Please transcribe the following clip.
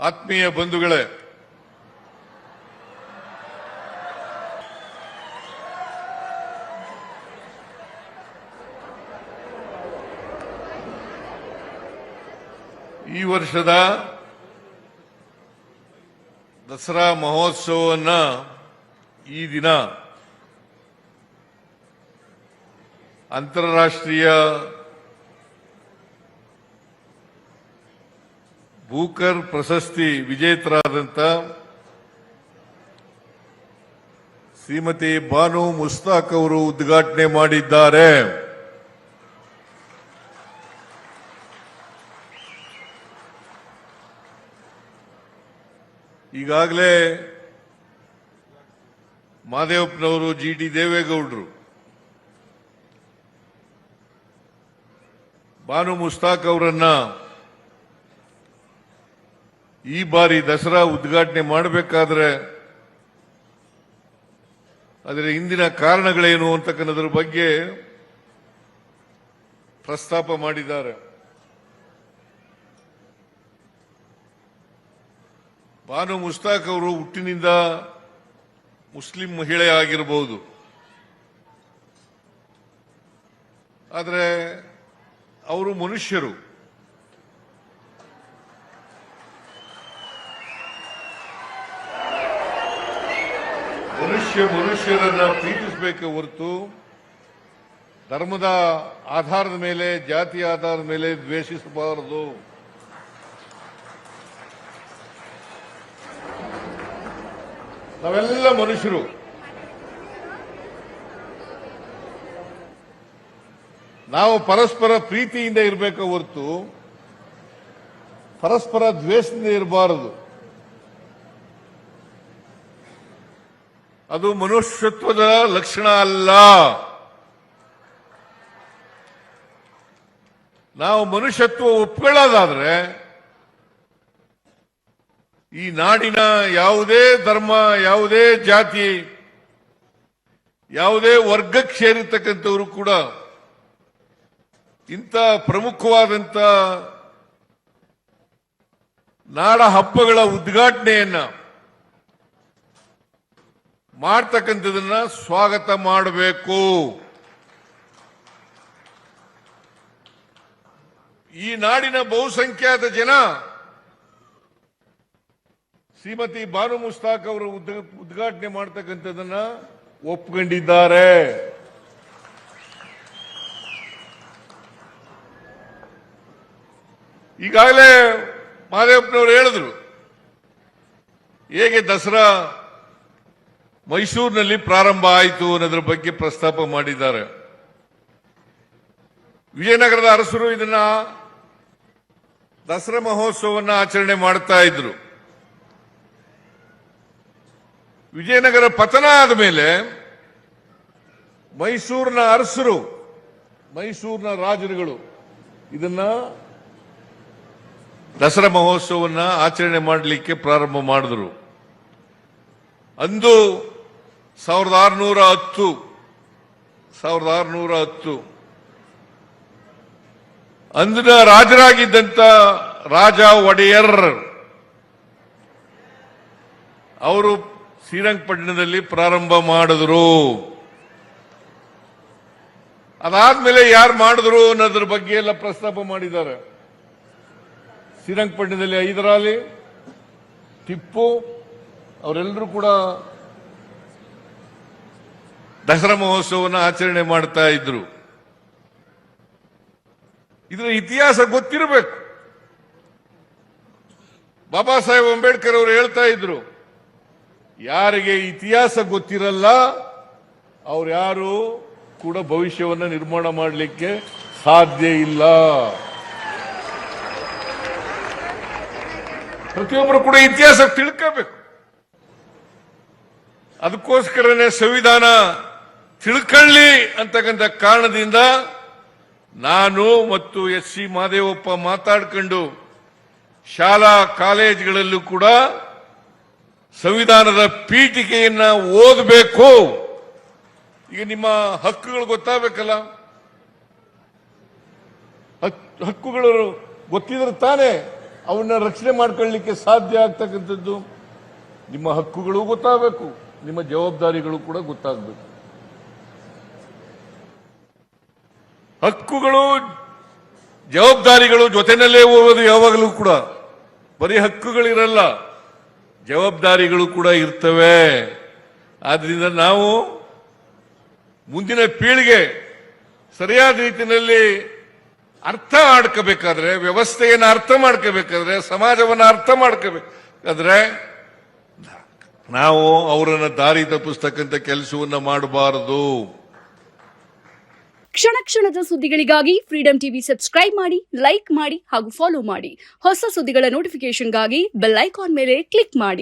ಆತ್ಮೀಯ ಬಂಧುಗಳೇ, ಈ ವರ್ಷದ ದಸರಾ ಮಹೋತ್ಸವವನ್ನ ಈ ದಿನ ಅಂತಾರಾಷ್ಟ್ರೀಯ ಬೂಕರ್ ಪ್ರಶಸ್ತಿ ವಿಜೇತರಾದಂಥ ಶ್ರೀಮತಿ ಬಾನು ಮುಸ್ತಾಕ್ ಅವರು ಉದ್ಘಾಟನೆ ಮಾಡಿದ್ದಾರೆ. ಈಗಾಗಲೇ ಮಾದೇವಪ್ಪನವರು, ಜಿ.ಟಿ. ದೇವೇಗೌಡರು ಬಾನು ಮುಸ್ತಾಕ್ ಅವರನ್ನ ಈ ಬಾರಿ ದಸರಾ ಉದ್ಘಾಟನೆ ಮಾಡಬೇಕಾದ್ರೆ ಅದರ ಹಿಂದಿನ ಕಾರಣಗಳೇನು ಅಂತಕ್ಕನ್ನೋದ್ರ ಬಗ್ಗೆ ಪ್ರಸ್ತಾಪ ಮಾಡಿದ್ದಾರೆ. ಬಾನು ಮುಸ್ತಾಕ್ ಅವರು ಹುಟ್ಟಿನಿಂದ ಮುಸ್ಲಿಂ ಮಹಿಳೆ ಆಗಿರಬಹುದು, ಆದರೆ ಅವರು ಮನುಷ್ಯರು. ಮನುಷ್ಯರನ್ನ ಪ್ರೀತಿಸಬೇಕೆ ಹೊರತು ಧರ್ಮದ ಆಧಾರದ ಮೇಲೆ, ಜಾತಿಯ ಆಧಾರದ ಮೇಲೆ ದ್ವೇಷಿಸಬಾರದು. ನಾವೆಲ್ಲ ಮನುಷ್ಯರು. ನಾವು ಪರಸ್ಪರ ಪ್ರೀತಿಯಿಂದ ಇರಬೇಕು ಹೊರತು ಪರಸ್ಪರ ದ್ವೇಷದಿಂದ ಇರಬಾರದು. ಅದು ಮನುಷ್ಯತ್ವದ ಲಕ್ಷಣ ಅಲ್ಲ. ನಾವು ಮನುಷ್ಯತ್ವ ಒಪ್ಕೊಳ್ಳೋದಾದ್ರೆ ಈ ನಾಡಿನ ಯಾವುದೇ ಧರ್ಮ, ಯಾವುದೇ ಜಾತಿ, ಯಾವುದೇ ವರ್ಗಕ್ಕೆ ಸೇರಿರ್ತಕ್ಕಂಥವರು ಕೂಡ ಇಂಥ ಪ್ರಮುಖವಾದಂಥ ನಾಡ ಹಬ್ಬಗಳ ಉದ್ಘಾಟನೆಯನ್ನ ಮಾಡ್ತಕ್ಕಂಥದನ್ನ ಸ್ವಾಗತ ಮಾಡಬೇಕು. ಈ ನಾಡಿನ ಬಹುಸಂಖ್ಯಾತ ಜನ ಶ್ರೀಮತಿ ಬಾನು ಮುಸ್ತಾಕ್ ಅವರು ಉದ್ಘಾಟನೆ ಮಾಡ್ತಕ್ಕಂಥದನ್ನ ಒಪ್ಕೊಂಡಿದ್ದಾರೆ. ಈಗಾಗಲೇ ಮಾದೇವಪ್ಪನವರು ಹೇಳಿದ್ರು ಹೇಗೆ ದಸರಾ ಮೈಸೂರಿನಲ್ಲಿ ಪ್ರಾರಂಭ ಆಯಿತು ಅನ್ನೋದ್ರ ಬಗ್ಗೆ ಪ್ರಸ್ತಾಪ ಮಾಡಿದ್ದಾರೆ. ವಿಜಯನಗರದ ಅರಸರು ಇದನ್ನ ದಸರಾ ಮಹೋತ್ಸವವನ್ನು ಆಚರಣೆ ಮಾಡ್ತಾ ಇದ್ರು. ವಿಜಯನಗರ ಪತನ ಆದ ಮೇಲೆ ಮೈಸೂರಿನ ಅರಸರು, ಮೈಸೂರಿನ ರಾಜರುಗಳು ಇದನ್ನ ದಸರಾ ಮಹೋತ್ಸವವನ್ನು ಆಚರಣೆ ಮಾಡಲಿಕ್ಕೆ ಪ್ರಾರಂಭ ಮಾಡಿದ್ರು. ಅಂದು 1610 ಅಂದಿನ ರಾಜರಾಗಿದ್ದಂಥ ರಾಜ ಒಡೆಯರ್ ಅವರು ಶ್ರೀರಂಗಪಟ್ಟಣದಲ್ಲಿ ಪ್ರಾರಂಭ ಮಾಡಿದ್ರು. ಅದಾದ್ಮೇಲೆ ಯಾರು ಮಾಡಿದ್ರು ಅನ್ನೋದ್ರ ಬಗ್ಗೆ ಎಲ್ಲ ಪ್ರಸ್ತಾಪ ಮಾಡಿದ್ದಾರೆ. ಶ್ರೀರಂಗಪಟ್ಟಣದಲ್ಲಿ ಹೈದರಾಲಿ, ಟಿಪ್ಪು ಅವರೆಲ್ಲರೂ ಕೂಡ ದಸರಾ ಮಹೋತ್ಸವವನ್ನು ಆಚರಣೆ ಮಾಡ್ತಾ ಇದ್ರು. ಇದರ ಇತಿಹಾಸ ಗೊತ್ತಿರಬೇಕು. ಬಾಬಾ ಸಾಹೇಬ್ ಅಂಬೇಡ್ಕರ್ ಅವರು ಹೇಳ್ತಾ ಇದ್ರು, ಯಾರಿಗೆ ಇತಿಹಾಸ ಗೊತ್ತಿರಲ್ಲ ಅವ್ರು ಯಾರು ಕೂಡ ಭವಿಷ್ಯವನ್ನು ನಿರ್ಮಾಣ ಮಾಡಲಿಕ್ಕೆ ಸಾಧ್ಯ ಇಲ್ಲ. ಪ್ರತಿಯೊಬ್ಬರು ಕೂಡ ಇತಿಹಾಸ ತಿಳ್ಕೋಬೇಕು. ಅದಕ್ಕೋಸ್ಕರನೇ ಸಂವಿಧಾನ ತಿಳ್ಕೊಳ್ಳಿ ಅಂತಕ್ಕಂಥ ಕಾರಣದಿಂದ ನಾನು ಮತ್ತು ಎಸ್.ಸಿ. ಮಾದೇವಪ್ಪ ಮಾತಾಡ್ಕೊಂಡು ಶಾಲಾ ಕಾಲೇಜುಗಳಲ್ಲೂ ಕೂಡ ಸಂವಿಧಾನದ ಪೀಠಿಕೆಯನ್ನ ಓದಬೇಕು. ಈಗ ನಿಮ್ಮ ಹಕ್ಕುಗಳು ಗೊತ್ತಾಗಬೇಕಲ್ಲ, ಹಕ್ಕುಗಳು ಗೊತ್ತಿದ್ರೆ ತಾನೇ ಅವನ್ನ ರಕ್ಷಣೆ ಮಾಡ್ಕೊಳ್ಳಿಕ್ಕೆ ಸಾಧ್ಯ ಆಗ್ತಕ್ಕಂಥದ್ದು? ನಿಮ್ಮ ಹಕ್ಕುಗಳು ಗೊತ್ತಾಗಬೇಕು, ನಿಮ್ಮ ಜವಾಬ್ದಾರಿಗಳು ಕೂಡ ಗೊತ್ತಾಗಬೇಕು. ಹಕ್ಕುಗಳು ಜವಾಬ್ದಾರಿಗಳು ಜೊತೆನಲ್ಲೇ ಹೋಗೋದು ಯಾವಾಗಲೂ ಕೂಡ. ಬರೀ ಹಕ್ಕುಗಳಿರಲ್ಲ, ಜವಾಬ್ದಾರಿಗಳು ಕೂಡ ಇರ್ತವೆ. ಆದ್ರಿಂದ ನಾವು ಮುಂದಿನ ಪೀಳಿಗೆ ಸರಿಯಾದ ರೀತಿಯಲ್ಲಿ ಅರ್ಥ ಮಾಡ್ಕೋಬೇಕಾದ್ರೆ, ವ್ಯವಸ್ಥೆಯನ್ನು ಅರ್ಥ ಮಾಡ್ಕೋಬೇಕಾದ್ರೆ, ಸಮಾಜವನ್ನು ಅರ್ಥ ಮಾಡ್ಕೋಬೇಕಾದ್ರೆ ನಾವು ಅವರನ್ನು ದಾರಿ ತಪ್ಪಿಸ್ತಕ್ಕಂಥ ಕೆಲಸವನ್ನ ಮಾಡಬಾರದು. ಕ್ಷಣ ಕ್ಷಣದ ಸುದ್ದಿಗಳಿಗಾಗಿ ಫ್ರೀಡಂ ಟಿವಿ ಸಬ್ಸ್ಕ್ರೈಬ್ ಮಾಡಿ, ಲೈಕ್ ಮಾಡಿ ಹಾಗೂ ಫಾಲೋ ಮಾಡಿ. ಹೊಸ ಸುದ್ದಿಗಳ ನೋಟಿಫಿಕೇಶನ್ಗಾಗಿ ಬೆಲ್ ಐಕಾನ್ ಮೇಲೆ ಕ್ಲಿಕ್ ಮಾಡಿ.